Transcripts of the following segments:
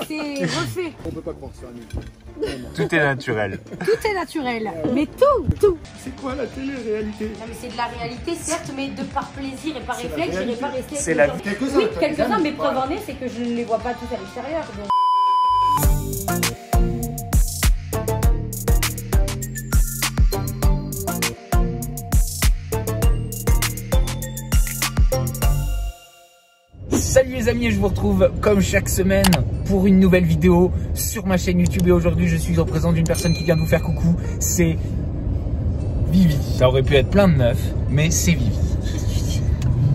C'est refait. On peut pas croire ça, nous. Tout est naturel. Tout est naturel. Mais tout. C'est quoi la télé-réalité? Non mais c'est de la réalité certes, mais de par plaisir et par réflexe, j'irai pas rester. C'est la vie. Quelques-uns. Oui, quelques-uns, mais preuve en est, c'est que je ne les vois pas tous à l'extérieur. Donc... Salut les amis, je vous retrouve comme chaque semaine pour une nouvelle vidéo sur ma chaîne YouTube. Et aujourd'hui je suis en présence d'une personne qui vient de vous faire coucou, c'est Vivi. Ça aurait pu être plein de meufs, mais c'est Vivi.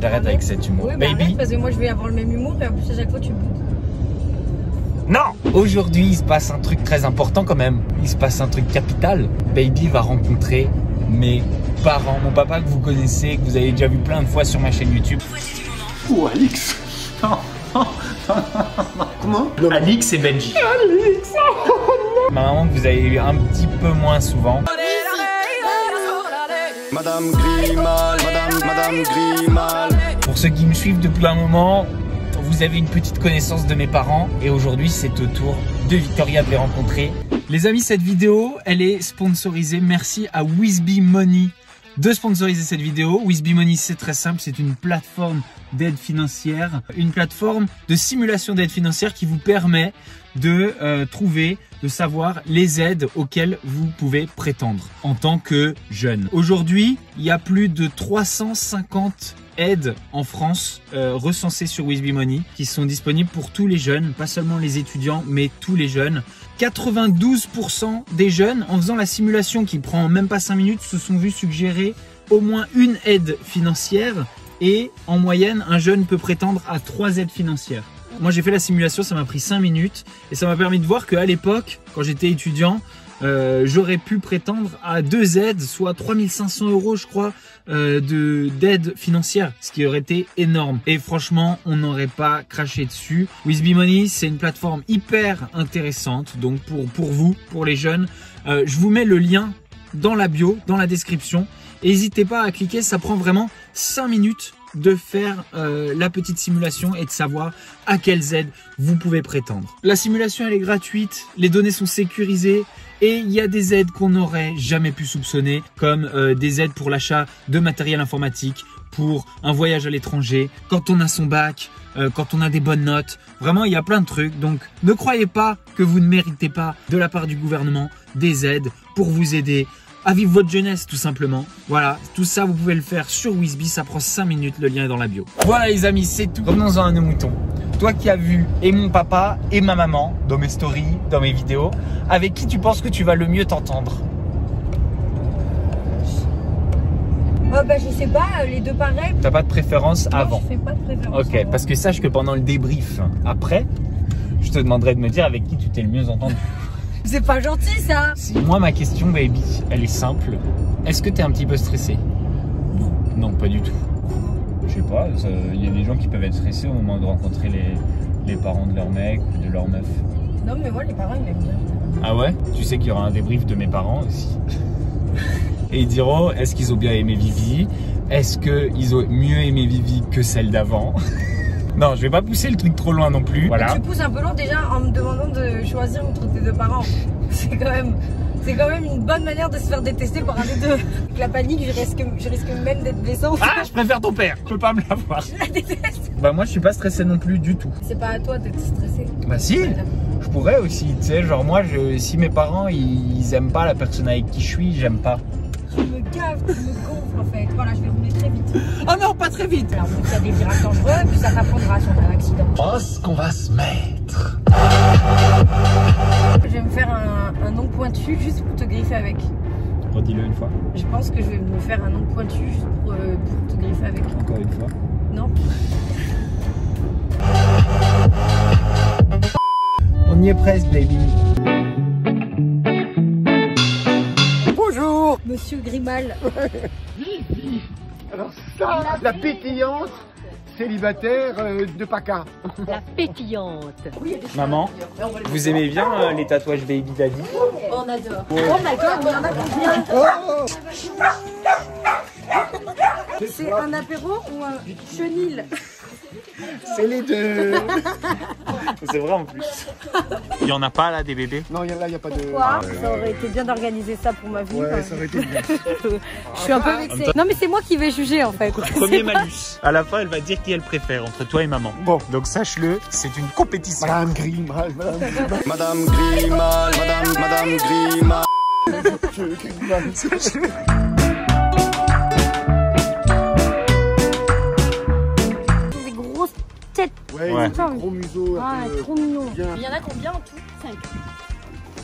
T'arrêtes avec cet humour. Oui, Baby. arrête, parce que moi je vais avoir le même humour et en plus à chaque fois tu boudes. Non! Aujourd'hui il se passe un truc très important quand même. Il se passe un truc capital. Baby va rencontrer mes parents. Mon papa que vous connaissez, que vous avez déjà vu plein de fois sur ma chaîne YouTube. Oh, Alix. Comment? Alix et Benji. Alix. Ma maman que vous avez eu un petit peu moins souvent. Madame Grimal, Madame Grimal. Pour ceux qui me suivent depuis un moment, vous avez une petite connaissance de mes parents et aujourd'hui c'est au tour de Victoria de les rencontrer. Les amis, cette vidéo elle est sponsorisée. Merci à Wizby Money de sponsoriser cette vidéo. Wizby Money, c'est très simple, c'est une plateforme d'aide financière, une plateforme de simulation d'aide financière qui vous permet de trouver, de savoir les aides auxquelles vous pouvez prétendre en tant que jeune. Aujourd'hui, il y a plus de 350 aides en France recensées sur Wizby Money qui sont disponibles pour tous les jeunes, pas seulement les étudiants, mais tous les jeunes. 92% des jeunes, en faisant la simulation qui prend même pas 5 minutes, se sont vus suggérer au moins une aide financière et en moyenne, un jeune peut prétendre à 3 aides financières. Moi j'ai fait la simulation, ça m'a pris 5 minutes et ça m'a permis de voir qu'à l'époque, quand j'étais étudiant, j'aurais pu prétendre à 2 aides, soit 3500 € je crois d'aide financière, ce qui aurait été énorme. Et franchement, on n'aurait pas craché dessus. Wizby Money, c'est une plateforme hyper intéressante, donc pour vous, pour les jeunes. Je vous mets le lien dans la bio, dans la description. N'hésitez pas à cliquer, ça prend vraiment 5 minutes de faire la petite simulation et de savoir à quelles aides vous pouvez prétendre. La simulation elle est gratuite, les données sont sécurisées et il y a des aides qu'on n'aurait jamais pu soupçonner comme des aides pour l'achat de matériel informatique, pour un voyage à l'étranger, quand on a son bac, quand on a des bonnes notes. Vraiment il y a plein de trucs, donc ne croyez pas que vous ne méritez pas de la part du gouvernement des aides pour vous aider à vivre votre jeunesse tout simplement. Voilà, tout ça vous pouvez le faire sur Wizby, ça prend 5 minutes, le lien est dans la bio. Voilà les amis, c'est tout. Revenons-en à nos moutons. Toi qui as vu et mon papa et ma maman dans mes stories, dans mes vidéos, avec qui tu penses que tu vas le mieux t'entendre? Je sais pas, les deux pareils. T'as pas de préférence avant? Je fais pas de préférence. Ok, parce que sache que pendant le débrief après, je te demanderai de me dire avec qui tu t'es le mieux entendu. C'est pas gentil ça. Moi ma question baby, elle est simple. Est-ce que tu es un petit peu stressé? Non. Non, pas du tout. Je sais pas, il y a des gens qui peuvent être stressés au moment de rencontrer les parents de leur mec ou de leur meuf. Non mais moi les parents ils m'aiment bien. Ah ouais? Tu sais qu'il y aura un débrief de mes parents aussi. Et ils diront, est-ce qu'ils ont bien aimé Vivi? Est-ce qu'ils ont mieux aimé Vivi que celle d'avant? Non, je vais pas pousser le truc trop loin non plus. Voilà. Tu pousses un peu loin déjà en me demandant de choisir entre tes deux parents. C'est quand même une bonne manière de se faire détester par un des deux. Avec la panique, je risque même d'être blessante. Ah, je préfère ton père. Je peux pas me l'avoir. Je la déteste. Bah moi, je suis pas stressé non plus du tout. C'est pas à toi d'être stressé. Bah si. Je pourrais aussi. Tu sais, genre moi, si mes parents ils aiment pas la personne avec qui je suis, j'aime pas. Tu me gaves, tu me gonfles en fait. Voilà, je vais rouler très vite. Oh non, pas très vite. Alors, donc il y a des virages dangereux, puis ça t'apprendra sur un accident. Oh, ce qu'on va se mettre. Je vais me faire un ongle pointu juste pour te griffer avec. Redis-le une fois. Je pense que je vais me faire un ongle pointu juste pour te griffer avec. Encore une fois. Non. On y est presque, baby. Bonjour. Monsieur Grimal. Alors ça, la pétillante célibataire de PACA. La pétillante. Maman, vous aimez bien les tatouages baby daddy? On adore. Oh my god, il y en a combien? C'est un apéro ou un chenil? C'est les deux. C'est vrai en plus. Il y en a pas là des bébés? Non, là, il n'y a pas de... Quoi ça aurait été bien d'organiser ça pour ma vie. Ouais, ça aurait été bien. Je suis un peu vexée. Non mais c'est moi qui vais juger en fait. Premier malus. À la fin, elle va dire qui elle préfère entre toi et maman. Bon, donc sache-le, c'est une compétition. Madame Grimal, Madame Grimal. Madame Grimal, Madame Grimal. Des grosses têtes. Ouais, Ouais. gros museau. Ah, trop mignon. Bien. Il y en a combien en tout? 5.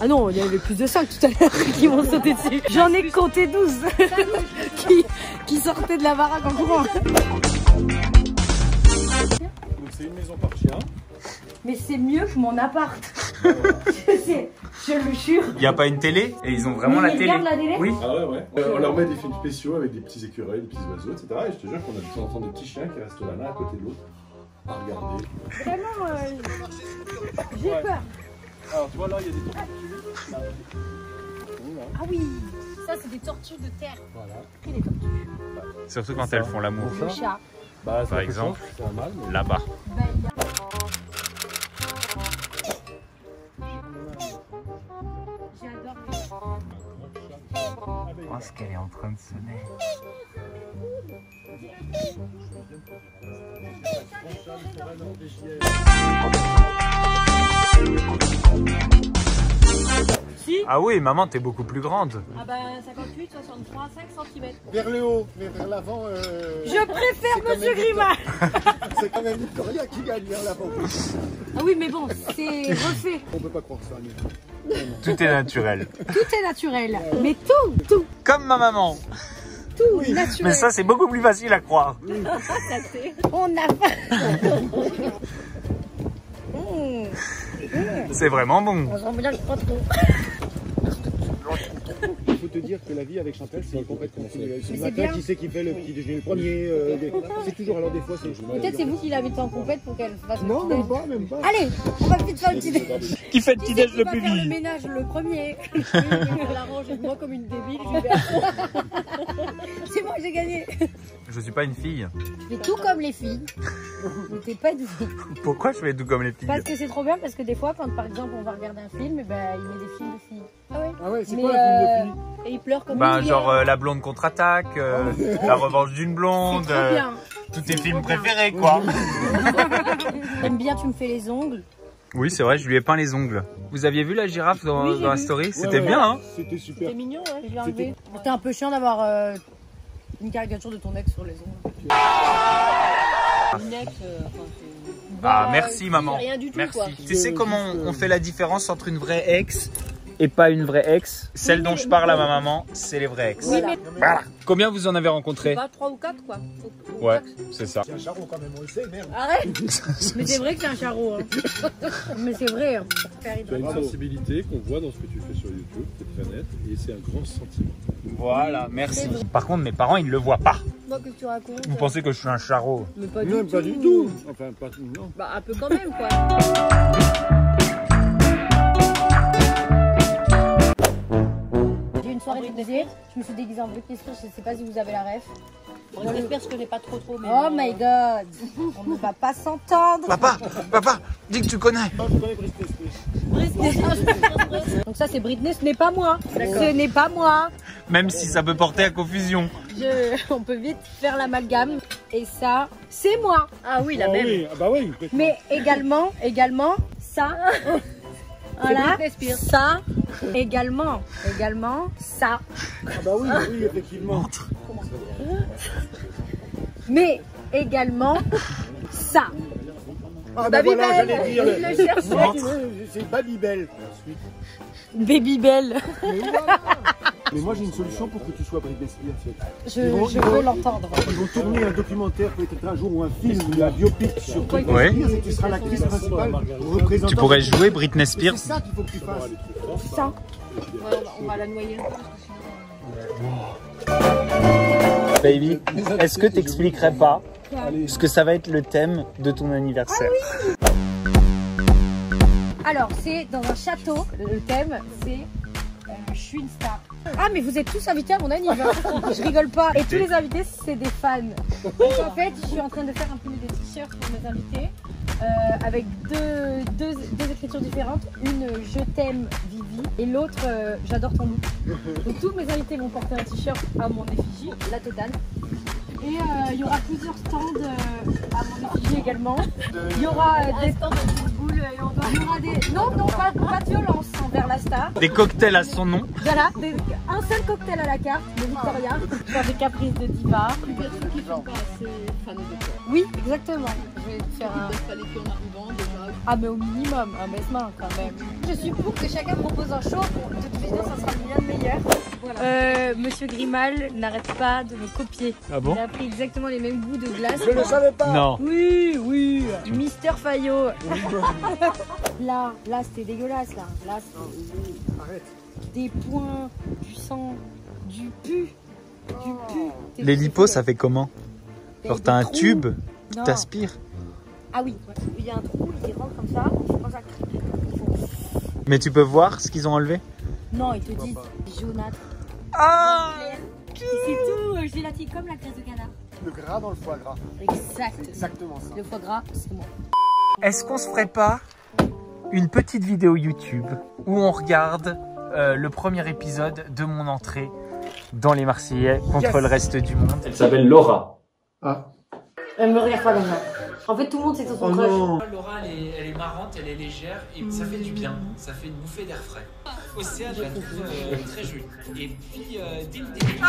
Ah non, il y avait plus de 5 tout à l'heure qui m'ont sauté dessus. J'en ai compté 12 qui sortaient de la baraque en courant. Donc c'est une maison par chien. Mais c'est mieux que mon appart. Je le jure. Il n'y a pas une télé? Et ils ont vraiment Mais la ils télé. regardent la télé? Oui. Ah ouais. On leur met des films spéciaux avec des petits écureuils, des petits oiseaux, etc. Et je te jure qu'on a de temps en temps des petits chiens qui restent là, l'un à côté de l'autre, à regarder. Vraiment, j'ai peur. Alors tu vois là, il y a des tortues. Ah oui, ça c'est des tortues de terre. Voilà. Et des tortues. Surtout quand elles font l'amour. Le chat. Bah, Par exemple, c'est un mâle, mais... là-bas. Ben, il y a- J'adore. Oh, ce qu'elle est en train de sonner. Si. Ah oui, maman, t'es beaucoup plus grande. Ah bah 58, 63, 5 cm. Vers le haut, vers l'avant. Je préfère Monsieur Grimal. C'est quand même Victoria qui gagne vers l'avant. Ah oui, mais bon, c'est refait. On peut pas croire ça. Mais... Tout est naturel. Tout est naturel. Mais tout Comme ma maman. naturel. Mais ça, c'est beaucoup plus facile à croire. On a faim. C'est vraiment bon. On sent bien que pas trop. Il faut te dire que la vie avec Chantal, c'est une compète continue. Ce c'est matin, bien. qui c'est qui fait le petit déjeuner le premier c'est toujours, alors des fois, c'est... Peut-être c'est vous qui l'avez mis en compète pour qu'elle fasse le Non, petit même déj. pas, même pas. Allez, on va vite faire le petit déj. Qui fait le Qui petit c'est déj qui le va plus faire le vite? ménage le premier. Je l'arrange moi comme une débile. C'est moi, j'ai gagné. Je suis pas une fille. Tu fais tout comme les filles. Mais t'es pas une fille. Pourquoi je fais tout comme les filles? Parce que c'est trop bien, parce que des fois, quand par exemple on va regarder un film, et ben, il met des films de filles. Ah ouais. Ah ouais, c'est Mais, quoi la film de filles? Et il pleure comme Ben, une genre vieille. La blonde contre-attaque, La revanche d'une blonde, Trop bien. tous tes films trop bien. préférés, quoi. T'aimes bien, tu me fais les ongles. Oui, c'est vrai, je lui ai peint les ongles. Vous aviez vu la girafe dans, Oui, j'ai dans la vu. story? Ouais, C'était ouais, bien, hein? C'était super. C'est mignon, ouais, je l'ai enlevé. C'était un peu chiant d'avoir une caricature de ton ex sur les ongles. Une ex, Ah, merci maman. rien du tout, Merci. quoi. Tu sais comment on fait la différence entre une vraie ex et pas une vraie ex? Celle dont je parle à ma maman, c'est les vrais ex. Oui, mais Voilà. Combien vous en avez rencontré? pas 3 ou 4 quoi. Ouais, c'est ça. C'est un charron quand même, on le sait, merde. Arrête. Mais c'est vrai que c'est un charreau. Hein. Mais c'est vrai. Hein. Tu as une sensibilité qu'on voit dans ce que tu fais sur YouTube, c'est très net, et c'est un grand sentiment. Voilà, merci. Par contre, mes parents, ils ne le voient pas. Moi, que tu racontes. Vous pensez que je suis un charreau? Mais pas Non, du pas tout. du tout. Enfin, pas tout, non. Bah, un peu quand même quoi. J'ai eu une soirée déguisée. Je me suis déguisée en Britney Spears. Je sais pas si vous avez la ref. Britney Spears, je connais pas trop. Mais oh my god. On ne va pas s'entendre. Papa, dis que tu connais. Non, je connais Britney Spears. Donc ça c'est Britney, ce n'est pas moi. Ce n'est pas moi. Même si ça peut porter à confusion. On peut vite faire l'amalgame. Et ça, c'est moi. Ah oui, Ah oui, ah bah oui. Mais également, ça. Voilà, ça. Également, ça. Ah bah oui, oui, effectivement. Mais également, ça. Ah bah voilà, Babybel. j'allais dire. Il le cherchait. C'est Babybel. Babybel. Mais moi j'ai une solution pour que tu sois Britney Spears. Je veux l'entendre. Ils vont tourner un documentaire peut-être un jour ou un film, un biopic sur Britney Ouais. Spears et tu seras l'actrice principale représentant. Tu pourrais jouer Britney Spears. C'est ça qu'il faut que tu fasses. Ça. On va la noyer. Baby, est-ce que t'expliquerais pas ce que ça va être le thème de ton anniversaire? Alors, c'est dans un château. Le thème, c'est je suis une star. Ah mais vous êtes tous invités à mon anniv, hein. Je rigole pas. Et tous les invités c'est des fans. Donc en fait je suis en train de faire un peu des t-shirts pour mes invités avec deux écritures différentes. Une je t'aime Vivi et l'autre j'adore ton look. Donc tous mes invités vont porter un t-shirt à mon effigie, la totale. Et il y aura plusieurs stands à mon effigie également. Il y aura des stands de pitbull et on doit... Il y aura des... Non, pas de violence envers la star. Des cocktails à son nom. Voilà, un seul cocktail à la carte de Victoria. Faire des caprices de diva. Les personnes qui sont pas assez fans de toi. Oui, exactement. Je vais faire un... Peut-être pas les pieds en arrivant déjà. Ah mais au minimum, un baisse-main quand même. Je suis pour que chacun propose un show. De toute façon, ça sera bien meilleur. Voilà. Monsieur Grimal n'arrête pas de me copier. Ah bon? Il a pris exactement les mêmes goûts de glace. Je ne le savais pas. Non. Oui. Mister Fayot. Là c'était dégueulasse là. Là c'est Arrête. des points, du sang, du pu. Les lipos, ça fait comment? Genre t'as un tube, Non. t'aspires. Ah oui, il y a un trou, il rentre comme ça. Je pense à... Mais tu peux voir ce qu'ils ont enlevé? Non, ils te disent jaunâtre. Ah! C'est tout, gélatine comme la graisse de canard. Le gras dans le foie gras. Exact. C'est exactement ça. Le foie gras, c'est moi. Est-ce qu'on se ferait pas une petite vidéo YouTube où on regarde le premier épisode de mon entrée dans les Marseillais contre le reste du monde? Elle s'appelle Laura. Ah. Elle me regarde pas comme ça. En fait, tout le monde sait que c'est son crush. Laura, elle est marrante, elle est légère et ça fait du bien. Ça fait une bouffée d'air frais. Océane, je la trouve très jolie. Et puis, dès le début...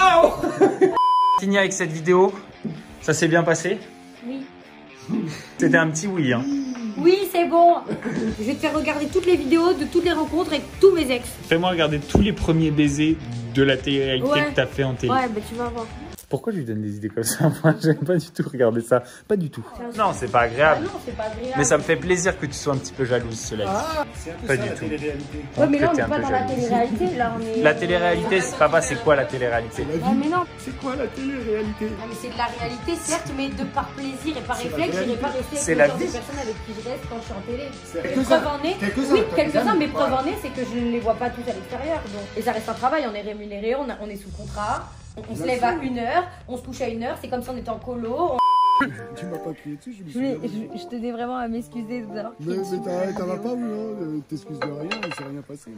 Fini avec cette vidéo. Ça s'est bien passé? Oui. C'était un petit oui, hein. Oui, c'est bon. Je vais te faire regarder toutes les vidéos de toutes les rencontres avec tous mes ex. Fais-moi regarder tous les premiers baisers de la télé-réalité Ouais. que t'as fait en télé. Ouais, bah tu vas voir. Pourquoi je lui donne des idées comme ça? Moi, j'aime pas du tout regarder ça. Pas du tout. Non, c'est pas Ah agréable. non, c'est pas agréable. Mais ça me fait plaisir que tu sois un petit peu jalouse, cela dit. C'est un peu Pas ça du la tout. télé-réalité. Ouais, mais là, on T'es n'est un pas peu dans la jalouse. télé-réalité. Là, on est... La télé-réalité, papa, c'est quoi la télé-réalité? La Ouais, vie. mais non. C'est quoi la télé-réalité? Ah, mais c'est de la réalité, certes, mais de par plaisir et par C'est la réflexe, je n'irai réalité. pas rester C'est avec la le genre vie. de personnes avec qui je reste quand je suis en télé. C'est Et quelques-uns. preuve en est, Quelques-uns, oui, t'as quelques-uns, des mais amis. preuve en est, c'est que je ne les vois pas tous à l'extérieur. Donc, et ça reste un travail, on est rémunéré, on est sous contrat, on se lève à 1h, on se couche à 1h, c'est comme si on était en colo. Tu m'as pas crié dessus, je me souviens. Je tenais vraiment à m'excuser de d'avoir crié Mais dessus. t'en as pas vu, hein. T'excuses de rien, il s'est rien passé.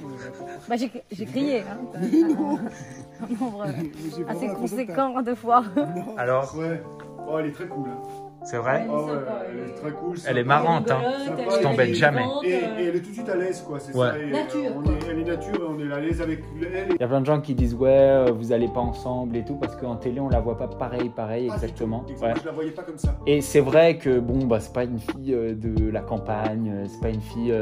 Bah, j'ai crié, hein. Un nombre J'ai vraiment assez l'impression que conséquent de fois. t'as- Alors, Ouais. Oh, elle est très cool. c'est vrai? Oh, ouais, elle est très cool. Elle est marrante, hein. Je t'embête jamais. Et elle est tout de suite à l'aise, quoi. C'est Ouais. ça. Et, Nature, elle est nature et on est à l'aise avec elle. Il y a plein de gens qui disent ouais, vous allez pas ensemble et tout parce qu'en télé on la voit pas pareil, exactement. Ouais. Je la voyais pas comme ça. Et c'est vrai que bon bah c'est pas une fille de la campagne, c'est pas une fille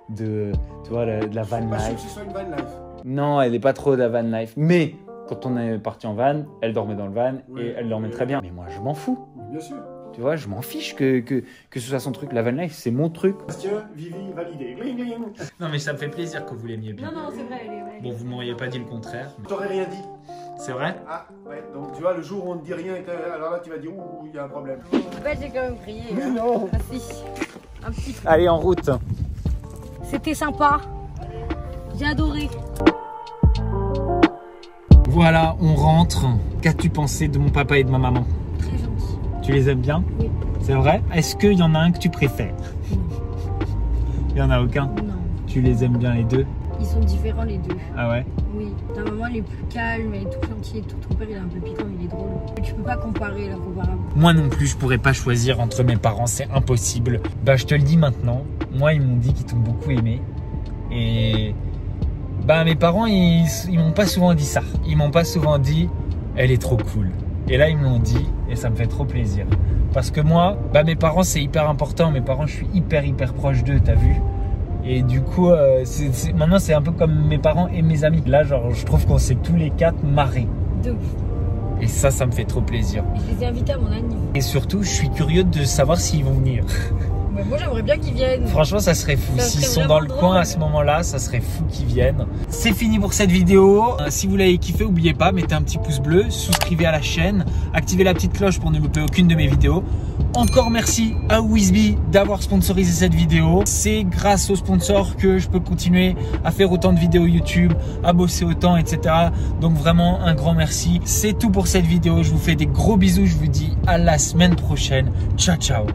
de tu vois de la van Pas sûr life. que ce soit une van life. Non, elle est pas trop de la van life. Mais quand on est parti en van, elle dormait dans le van Ouais. et elle dormait très bien. Mais moi je m'en fous. Bien sûr. Tu vois, je m'en fiche que ce soit son truc. La van life, c'est mon truc. Bastien, Vivi, validé. Gling, gling. Non, mais ça me fait plaisir que vous l'aimiez bien. Non, c'est vrai, elle est Bon, vous m'auriez pas dit le contraire. T'aurais rien dit. C'est vrai? Ah, ouais. Donc, tu vois, le jour où on ne dit rien, alors là, tu vas dire, ouh, il y a un problème. Bah, j'ai quand même crié. Mais non. Ah, si. Un petit peu. Allez, en route. C'était sympa. J'ai adoré. Voilà, on rentre. Qu'as-tu pensé de mon papa et de ma maman? Très gentil. Tu les aimes bien? Oui. C'est vrai? Est-ce qu'il y en a un que tu préfères? Il y en a aucun? Non. Tu les aimes bien les deux? Ils sont différents les deux. Ah ouais? Oui. Ta maman elle est plus calme, elle est tout gentille et tout. Ton père il est un peu piquant, il est drôle. Tu peux pas comparer l'incomparable. Moi non plus, je pourrais pas choisir entre mes parents, c'est impossible. Bah je te le dis maintenant, moi ils m'ont dit qu'ils t'ont beaucoup aimé. Et bah mes parents ils m'ont pas souvent dit ça. Ils m'ont pas souvent dit elle est trop cool. Et là ils me l'ont dit et ça me fait trop plaisir. Parce que moi, bah mes parents c'est hyper important. Mes parents je suis hyper proche d'eux, t'as vu? Et du coup, maintenant c'est un peu comme mes parents et mes amis. Là genre je trouve qu'on s'est tous les quatre marrés. De ouf. Et ça me fait trop plaisir. Et je les ai invités à mon anniversaire. Et surtout je suis curieux de savoir s'ils vont venir. Ouais, mais moi j'aimerais bien qu'ils viennent. Franchement, ça serait fou. Ça S'ils serait sont dans le vraiment coin drôle. à ce moment-là, ça serait fou qu'ils viennent. C'est fini pour cette vidéo. Si vous l'avez kiffé, n'oubliez pas, mettez un petit pouce bleu, souscrivez à la chaîne, activez la petite cloche pour ne louper aucune de mes vidéos. Encore merci à Wizbee d'avoir sponsorisé cette vidéo. C'est grâce aux sponsors que je peux continuer à faire autant de vidéos YouTube, à bosser autant, etc. Donc vraiment un grand merci. C'est tout pour cette vidéo. Je vous fais des gros bisous. Je vous dis à la semaine prochaine. Ciao, ciao.